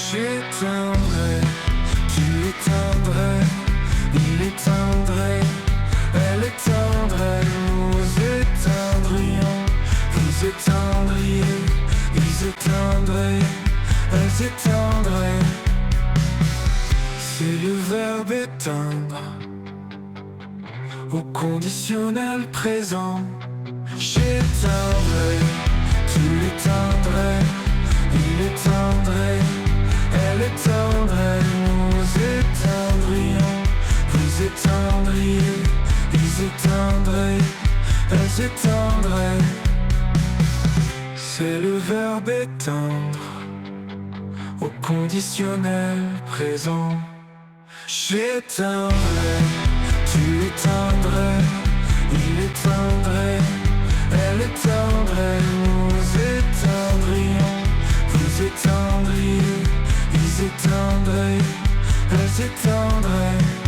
J'éteindrai, tu éteindrais, il éteindrait, elle éteindrait, nous éteindrions, vous éteindriez, ils éteindraient, elles éteindraient. C'est le verbe éteindre au conditionnel présent. J'éteindrai, tu éteindrais, il éteindrait, elle éteindrait, nous éteindrions, vous éteindriez, ils éteindraient, elles éteindraient. C'est le verbe éteindre au conditionnel présent. J'éteindrai, tu éteindrais, il éteindrait, elle éteindrait, nous éteindrions, vous éteindriez, ils éteindraient, elles éteindraient.